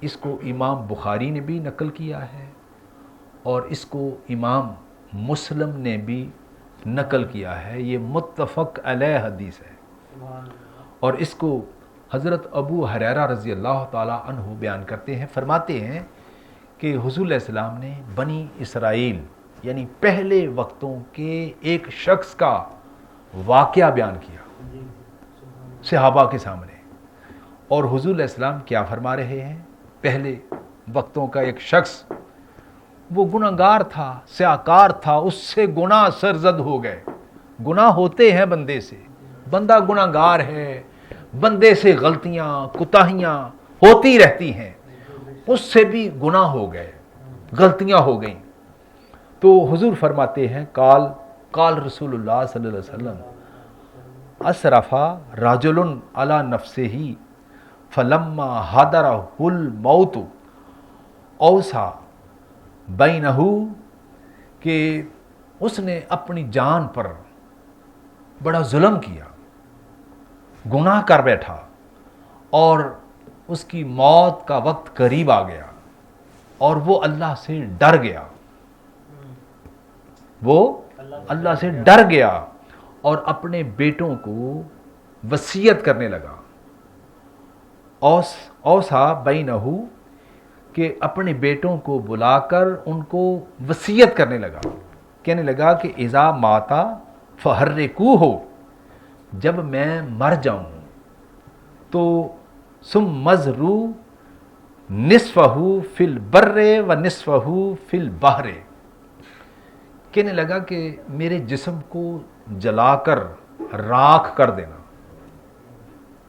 اس کو امام بخاری نے بھی نقل کیا ہے اور اس کو امام مسلم نے بھی نقل کیا ہے، یہ متفق علیہ حدیث ہے۔ اور اس کو حضرت ابو ہریرہ رضی اللہ تعالیٰ عنہ بیان کرتے ہیں، فرماتے ہیں کہ حضور علیہ السلام نے بنی اسرائیل یعنی پہلے وقتوں کے ایک شخص کا واقعہ بیان کیا صحابہ کے سامنے، اور حضور علیہ السلام کیا فرما رہے ہیں؟ پہلے وقتوں کا ایک شخص، وہ گناہگار تھا، سیاکار تھا، اس سے گناہ سرزد ہو گئے۔ گناہ ہوتے ہیں بندے سے، بندہ گناہگار ہے، بندے سے غلطیاں کوتاہیاں ہوتی رہتی ہیں، اس سے بھی گناہ ہو گئے، غلطیاں ہو گئیں۔ تو حضور فرماتے ہیں قال رسول اللہ صلی اللہ علیہ وسلم اسرف رجل علی نفسہ فلما حضرہ الموت اوصى بینہ، کہ اس نے اپنی جان پر بڑا ظلم کیا، گناہ کر بیٹھا، اور اس کی موت کا وقت قریب آ گیا اور وہ اللہ سے ڈر گیا، وہ اللہ سے ڈر گیا اور اپنے بیٹوں کو وصیت کرنے لگا۔ اوصى بینہ، کہ اپنے بیٹوں کو بلا کر ان کو وصیت کرنے لگا، کہنے لگا کہ اذا مات فحرقوہ، جب میں مر جاؤں تو ثم اذروا نصفہ فی البر و نصفہ فی البحر، کہنے لگا کہ میرے جسم کو جلا کر راکھ کر دینا،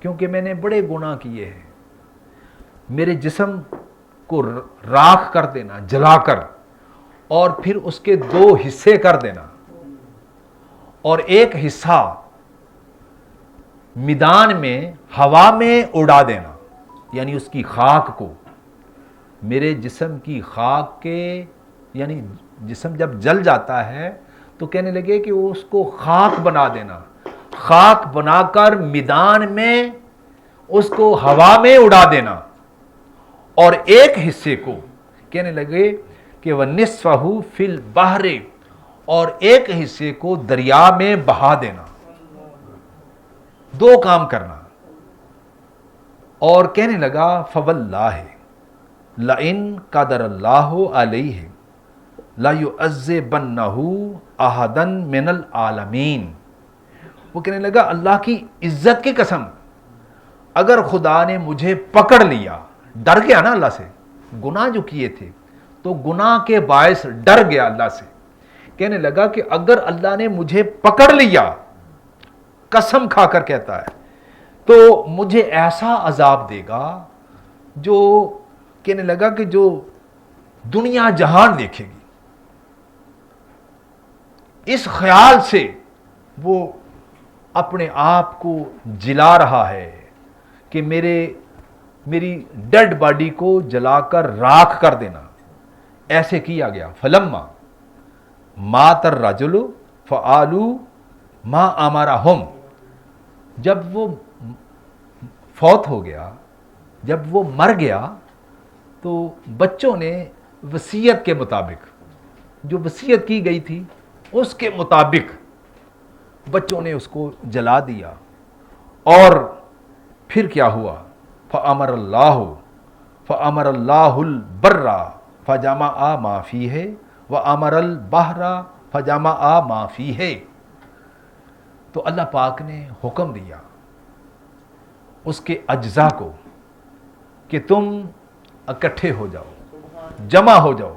کیونکہ میں نے بڑے گناہ کیے ہیں، میرے جسم کو راکھ کر دینا، جلا کر، اور پھر اس کے 2 حصے کر دینا، اور ایک حصہ میدان میں ہوا میں اڑا دینا، یعنی اس کی خاک کو، میرے جسم کی خاک کے، یعنی جسم جب جل جاتا ہے تو کہنے لگے کہ اس کو خاک بنا دینا، خاک بنا کر میدان میں اس کو ہوا میں اڑا دینا، اور ایک حصے کو کہنے لگے کہ وَنِصْفَهُ فِي الْبَحْرِ، اور ایک حصے کو دریا میں بہا دینا، 2 کام کرنا۔ اور کہنے لگا فَوَاللَّهِ لَئِن قَدَرَ اللَّهُ عَلَيْهِ لَيُعَذِّبَنَّهُ أَحَدًا مِنَ الْعَالَمِينَ، وہ کہنے لگا اللہ کی عزت کی قسم، اگر خدا نے مجھے پکڑ لیا، ڈر گیا نا اللہ سے، گناہ جو کیے تھے تو گناہ کے باعث ڈر گیا اللہ سے، کہنے لگا کہ اگر اللہ نے مجھے پکڑ لیا، قسم کھا کر کہتا ہے، تو مجھے ایسا عذاب دے گا جو کہنے لگا کہ جو دنیا جہان دیکھے گی۔ اس خیال سے وہ اپنے آپ کو جلا رہا ہے کہ میری ڈیڈ باڈی کو جلا کر راکھ کر دینا، ایسے کیا گیا۔ فلما مات الرجل فعلوا ما امرهم، جب وہ فوت ہو گیا، جب وہ مر گیا، تو بچوں نے وصیت کے مطابق، جو وصیت کی گئی تھی اس کے مطابق بچوں نے اس کو جلا دیا۔ اور پھر کیا ہوا؟ فَأَمَرَ اللَّهُ الْبَرَّ فَجَمَعَ مَا فِيهِ وَأَمَرَ الْبَحْرَ فَجَمَعَ مَا فِيهِ، تو اللہ پاک نے حکم دیا اس کے اجزاء کو کہ تم اکٹھے ہو جاؤ، جمع ہو جاؤ۔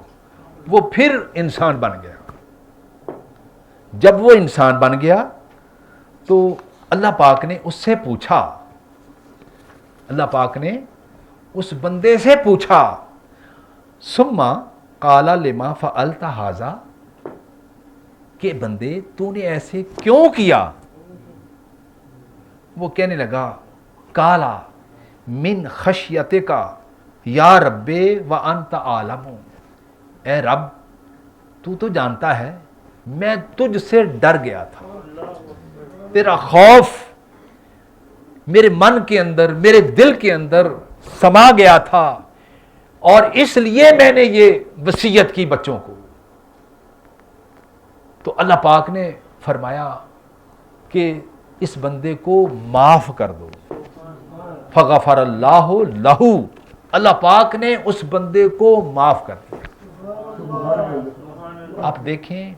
وہ پھر انسان بن گیا۔ جب وہ انسان بن گیا تو اللہ پاک نے اس سے پوچھا، اللہ پاک نے اس بندے سے پوچھا، ثم قال لما فعلت ھذا، کہ بندے تو نے ایسے کیوں کیا؟ وہ کہنے لگا قالا من خشیتک یا رب وانت عالم، اے رب تو جانتا ہے میں تجھ سے ڈر گیا تھا، تیرا خوف میرے من کے اندر، میرے دل کے اندر سما گیا تھا، اور اس لیے میں نے یہ وصیت کی بچوں کو. تو اللہ پاک نے فرمایا کہ اس بندے کو معاف کر دو. فغفر اللہ لہو، اللہ پاک نے اس بندے کو معاف کر دیا. آپ دیکھیں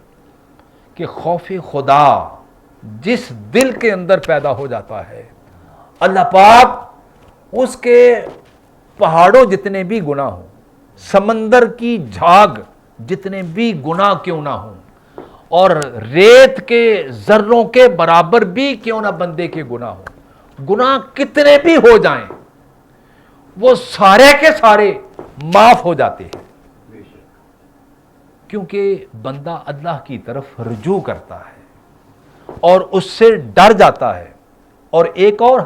کہ خوف خدا جس دل کے اندر پیدا ہو جاتا ہے، اللہ پاک اس کے پہاڑوں جتنے بھی گناہ ہوں، سمندر کی جھاگ جتنے بھی گناہ کیوں نہ ہوں، اور ریت کے ذروں کے برابر بھی کیوں نہ بندے کے گناہ ہوں، گناہ کتنے بھی ہو جائیں وہ سارے کے سارے معاف ہو جاتے ہیں، کیونکہ بندہ اللہ کی طرف رجوع کرتا ہے اور اس سے ڈر جاتا ہے. اور ایک اور